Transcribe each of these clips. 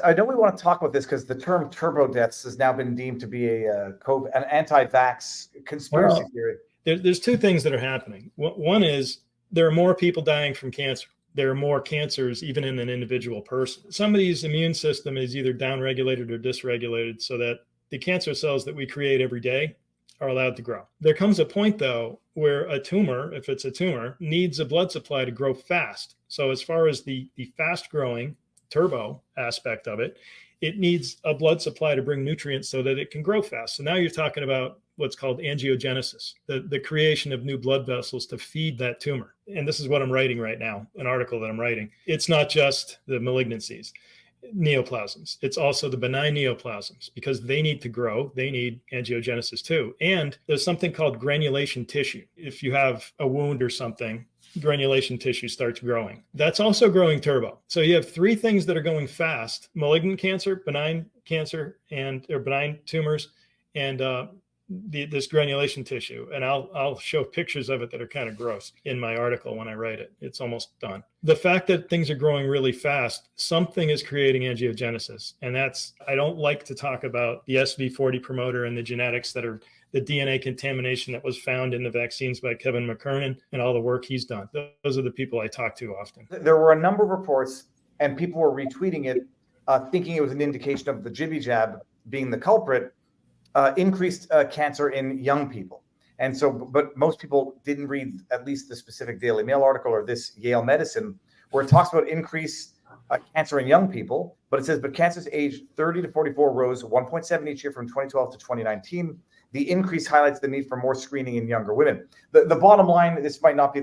I know we want to talk about this because the term turbo deaths has now been deemed to be an anti-vax conspiracy theory. There's two things that are happening. One is there are more people dying from cancer. There are more cancers even in an individual person. Somebody's immune system is either downregulated or dysregulated so that the cancer cells that we create every day are allowed to grow. There comes a point, though, where a tumor, if it's a tumor, needs a blood supply to grow fast. So as far as the fast-growing turbo aspect of it, it needs a blood supply to bring nutrients so that it can grow fast. So now you're talking about what's called angiogenesis, the creation of new blood vessels to feed that tumor. And this is what I'm writing right now, an article that I'm writing. It's not just the malignancies, neoplasms. It's also the benign neoplasms because they need to grow. They need angiogenesis too. And there's something called granulation tissue. If you have a wound or something, granulation tissue starts growing. That's also growing turbo. So you have three things that are going fast: malignant cancer, benign cancer, or benign tumors, and this granulation tissue. And I'll show pictures of it that are kind of gross in my article when I write it. It's almost done. The fact that things are growing really fast, something is creating angiogenesis. And I don't like to talk about the SV40 promoter and the genetics that are the DNA contamination that was found in the vaccines by Kevin McKernan and all the work he's done. Those are the people I talk to often. There were a number of reports and people were retweeting it, thinking it was an indication of the jibby jab being the culprit. Increased cancer in young people. And so, but most people didn't read at least the specific Daily Mail article or this Yale Medicine, where it talks about increased cancer in young people. But it says, but cancers aged 30 to 44 rose 1.7 each year from 2012 to 2019. The increase highlights the need for more screening in younger women. The bottom line, this might not be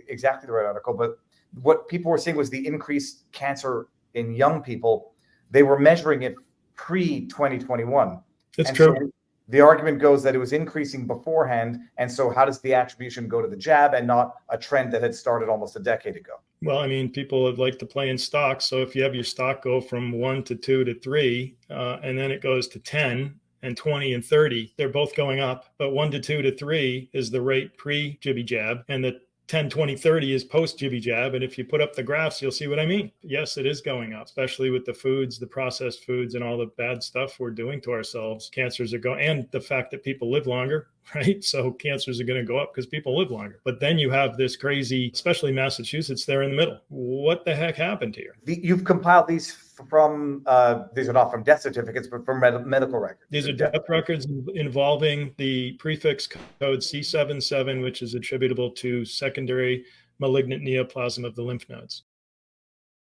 exactly the right article, but what people were saying was the increased cancer in young people, they were measuring it pre-2021. That's true. So the argument goes that it was increasing beforehand. And so how does the attribution go to the jab and not a trend that had started almost a decade ago? Well, I mean, people would like to play in stocks. So if you have your stock go from 1 to 2 to 3, and then it goes to 10 and 20 and 30, they're both going up. But 1 to 2 to 3 is the rate pre-jibby jab, and the 10, 20, 30 is post-jibby jab. And if you put up the graphs, you'll see what I mean. Yes, it is going up, especially with the foods, the processed foods, and all the bad stuff we're doing to ourselves. Cancers are going, and the fact that people live longer, right? So cancers are going to go up because people live longer. But then you have this crazy, especially Massachusetts, there in the middle. What the heck happened here? You've compiled these from, these are not from death certificates, but from medical records. These are death records involving the prefix code C77, which is attributable to secondary malignant neoplasm of the lymph nodes.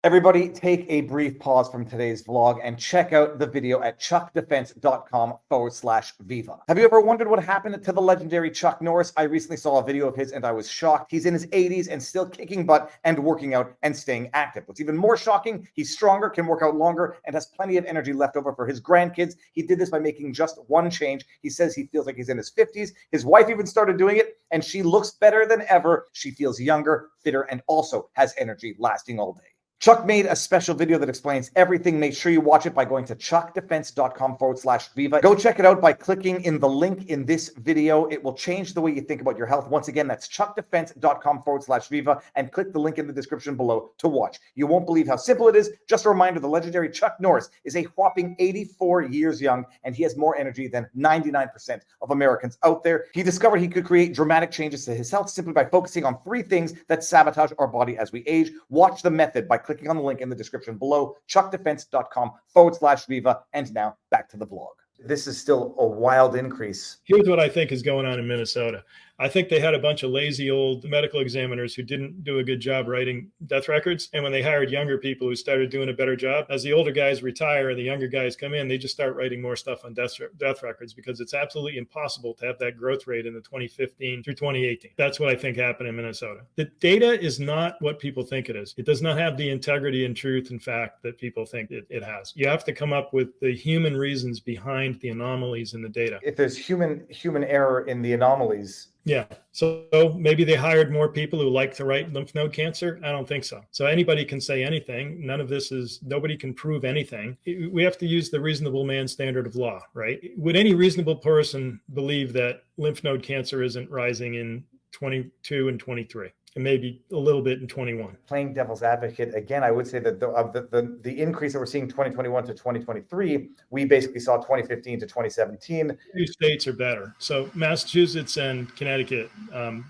Everybody take a brief pause from today's vlog and check out the video at chuckdefense.com/Viva. Have you ever wondered what happened to the legendary Chuck Norris? I recently saw a video of his and I was shocked. He's in his 80s and still kicking butt and working out and staying active. What's even more shocking, he's stronger, can work out longer, and has plenty of energy left over for his grandkids. He did this by making just one change. He says he feels like he's in his 50s. His wife even started doing it, and she looks better than ever. She feels younger, fitter, and also has energy lasting all day. Chuck made a special video that explains everything. Make sure you watch it by going to chuckdefense.com/Viva. Go check it out by clicking in the link in this video. It will change the way you think about your health. Once again, that's chuckdefense.com/Viva, and click the link in the description below to watch. You won't believe how simple it is. Just a reminder, the legendary Chuck Norris is a whopping 84 years young, and he has more energy than 99% of Americans out there. He discovered he could create dramatic changes to his health simply by focusing on 3 things that sabotage our body as we age. Watch the method by clicking on the link in the description below, chuckdefense.com/Viva. And now back to the vlog. This is still a wild increase. Here's what I think is going on in Minnesota. I think they had a bunch of lazy old medical examiners who didn't do a good job writing death records. And when they hired younger people who started doing a better job, as the older guys retire and the younger guys come in, they just start writing more stuff on death records because it's absolutely impossible to have that growth rate in the 2015 through 2018. That's what I think happened in Minnesota. The data is not what people think it is. It does not have the integrity and truth and fact that people think it has. You have to come up with the human reasons behind the anomalies in the data. If there's human error in the anomalies. Yeah. So maybe they hired more people who like to write lymph node cancer. I don't think so. So anybody can say anything. Nobody can prove anything. We have to use the reasonable man standard of law, right? Would any reasonable person believe that lymph node cancer isn't rising in 22 and 23? and maybe a little bit in 21. Playing devil's advocate again, I would say that the increase that we're seeing 2021 to 2023, we basically saw 2015 to 2017. Two states are better. So Massachusetts and Connecticut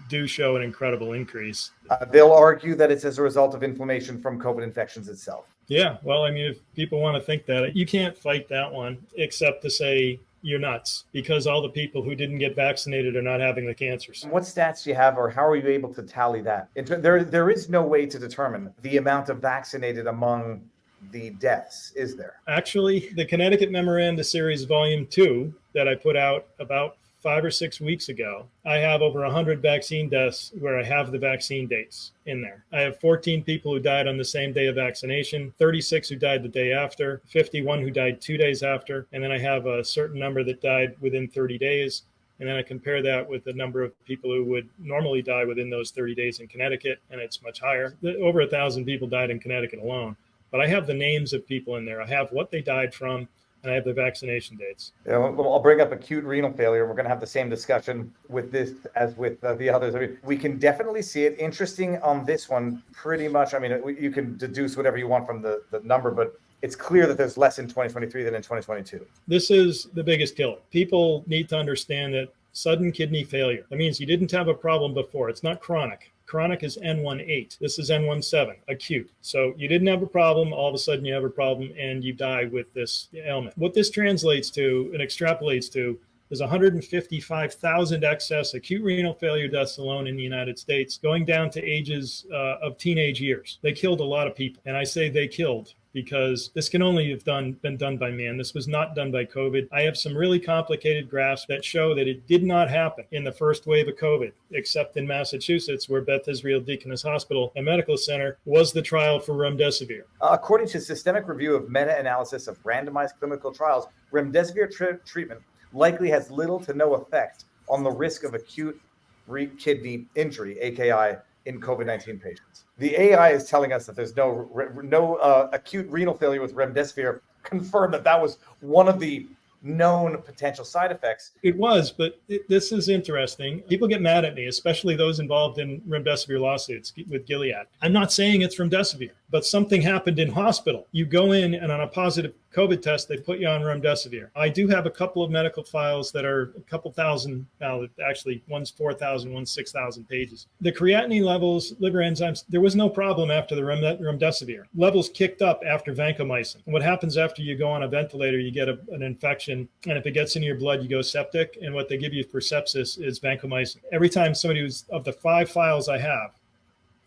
do show an incredible increase. They'll argue that it's as a result of inflammation from COVID infections itself. Yeah, well, I mean, if people want to think that, you can't fight that one except to say you're nuts, because all the people who didn't get vaccinated are not having the cancers. What stats do you have, or how are you able to tally that? There is no way to determine the amount of vaccinated among the deaths, is there? Actually, the Connecticut Memoranda Series Volume 2 that I put out about 5 or 6 weeks ago, I have over 100 vaccine deaths where I have the vaccine dates in there. I have 14 people who died on the same day of vaccination, 36 who died the day after, 51 who died 2 days after, and then I have a certain number that died within 30 days. And then I compare that with the number of people who would normally die within those 30 days in Connecticut, and it's much higher. Over 1,000 people died in Connecticut alone. But I have the names of people in there. I have what they died from, and I have the vaccination dates. Yeah, I'll bring up acute renal failure. We're going to have the same discussion with this as with the others. I mean, we can definitely see it. Interesting on this one, pretty much. I mean, you can deduce whatever you want from the number, but it's clear that there's less in 2023 than in 2022. This is the biggest killer. People need to understand that sudden kidney failure, that means you didn't have a problem before. It's not chronic. Chronic is N1-8. This is N1-7, acute. So you didn't have a problem. All of a sudden you have a problem and you die with this ailment. What this translates to and extrapolates to is 155,000 excess acute renal failure deaths alone in the United States, going down to ages of teenage years. They killed a lot of people. And I say they killed because this can only have been done by man. This was not done by COVID. I have some really complicated graphs that show that it did not happen in the first wave of COVID, except in Massachusetts, where Beth Israel Deaconess Hospital and Medical Center was the trial for remdesivir. According to systemic review of meta-analysis of randomized clinical trials, remdesivir treatment likely has little to no effect on the risk of acute kidney injury, AKI, in COVID-19 patients. The AI is telling us that there's no acute renal failure with remdesivir. Confirmed that was one of the known potential side effects. It was, but this is interesting. People get mad at me, especially those involved in remdesivir lawsuits with Gilead. I'm not saying it's remdesivir, but something happened in hospital. You go in and on a positive COVID test, they put you on remdesivir. I do have a couple of medical files that are a couple thousand, now actually one's 4,000, one's 6,000 pages. The creatinine levels, liver enzymes, there was no problem after the remdesivir. Levels kicked up after vancomycin. And what happens after you go on a ventilator, you get an infection, and if it gets into your blood, you go septic, and what they give you for sepsis is vancomycin. Every time somebody was, of the 5 files I have,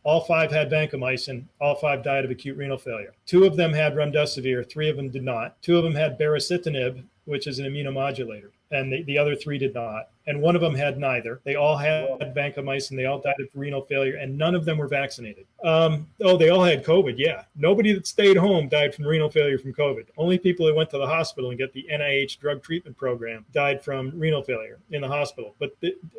all 5 had vancomycin. All 5 died of acute renal failure. 2 of them had remdesivir. 3 of them did not. 2 of them had baricitinib, which is an immunomodulator, and the other 3 did not. And 1 of them had neither. They all had vancomycin. They all died of renal failure, and none of them were vaccinated. They all had COVID, yeah. Nobody that stayed home died from renal failure from COVID. Only people that went to the hospital and get the NIH drug treatment program died from renal failure in the hospital. But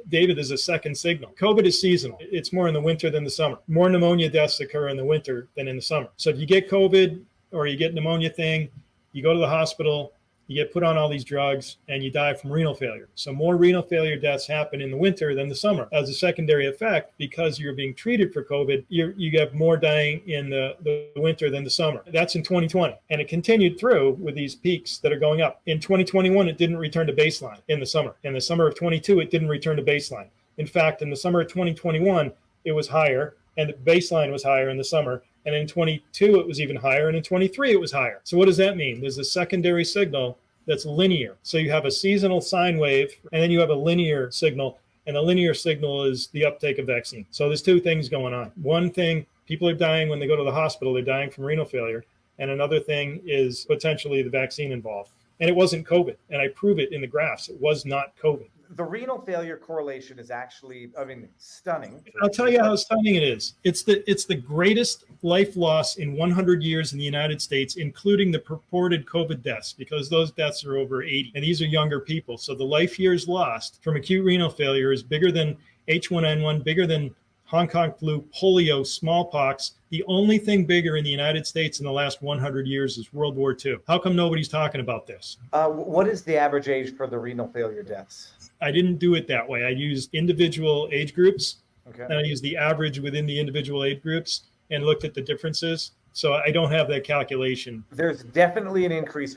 David, is a second signal. COVID is seasonal. It's more in the winter than the summer. More pneumonia deaths occur in the winter than in the summer. So if you get COVID or you get pneumonia thing, you go to the hospital, you get put on all these drugs, and you die from renal failure. So more renal failure deaths happen in the winter than the summer. As a secondary effect, because you're being treated for COVID, you have more dying in the winter than the summer. That's in 2020. And it continued through with these peaks that are going up. In 2021, it didn't return to baseline in the summer. In the summer of 22, it didn't return to baseline. In fact, in the summer of 2021, it was higher, and the baseline was higher in the summer. And in 22, it was even higher. And in 23, it was higher. So what does that mean? There's a secondary signal that's linear. So you have a seasonal sine wave, and then you have a linear signal. And the linear signal is the uptake of vaccine. So there's 2 things going on. One thing, people are dying when they go to the hospital. They're dying from renal failure. And another thing is potentially the vaccine involved. And it wasn't COVID. And I prove it in the graphs. It was not COVID. The renal failure correlation is actually, stunning. I'll tell you how stunning it is. It's the greatest life loss in 100 years in the United States, including the purported COVID deaths, because those deaths are over 80. And these are younger people. So the life years lost from acute renal failure is bigger than H1N1, bigger than Hong Kong flu, polio, smallpox. The only thing bigger in the United States in the last 100 years is World War II. How come nobody's talking about this? What is the average age for the renal failure deaths? I didn't do it that way. I used individual age groups, Okay. And I used the average within the individual age groups and looked at the differences. So I don't have that calculation. There's definitely an increase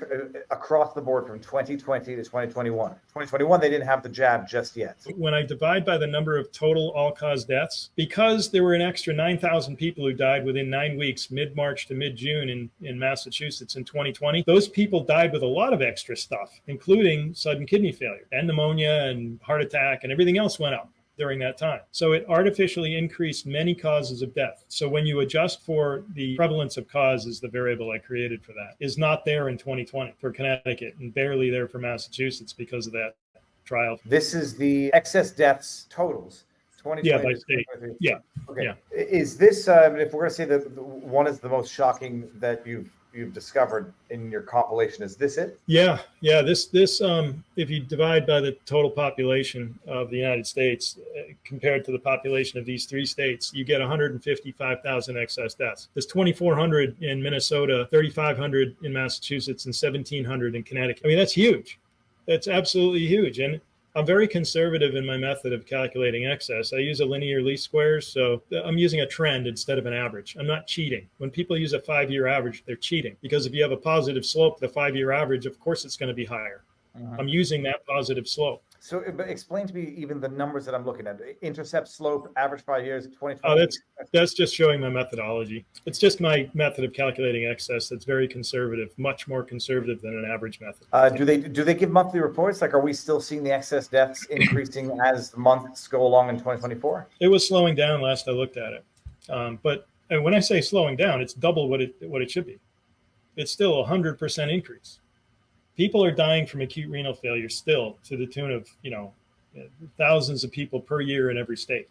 across the board from 2020 to 2021. 2021, they didn't have the jab just yet. When I divide by the number of total all-cause deaths, because there were an extra 9,000 people who died within 9 weeks, mid-March to mid-June in Massachusetts in 2020, those people died with a lot of extra stuff, including sudden kidney failure and pneumonia and heart attack, and everything else went up during that time. So it artificially increased many causes of death. So when you adjust for the prevalence of causes, the variable I created for that is not there in 2020 for Connecticut and barely there for Massachusetts because of that trial. This is the excess deaths totals. 2020 Yeah, by state. Yeah. Okay. Yeah. Is this, if we're going to say that one is the most shocking that you've discovered in your compilation, is this it? Yeah. This if you divide by the total population of the United States compared to the population of these 3 states, you get 155,000 excess deaths. There's 2,400 in Minnesota, 3,500 in Massachusetts, and 1,700 in Connecticut. I mean, that's huge. That's absolutely huge. And I'm very conservative in my method of calculating excess. I use a linear least squares, so I'm using a trend instead of an average. I'm not cheating. When people use a 5-year average, they're cheating because if you have a positive slope, the 5-year average, of course, it's going to be higher. I'm using that positive slope. So explain to me even the numbers that I'm looking at. Intercept slope, average 5 years, 2020. Oh, that's just showing my methodology. It's just my method of calculating excess that's very conservative, much more conservative than an average method. Do they give monthly reports? Like, are we still seeing the excess deaths increasing as the months go along in 2024? It was slowing down last I looked at it. But when I say slowing down, it's double what it should be. It's still 100% increase. People are dying from acute renal failure still to the tune of, thousands of people per year in every state.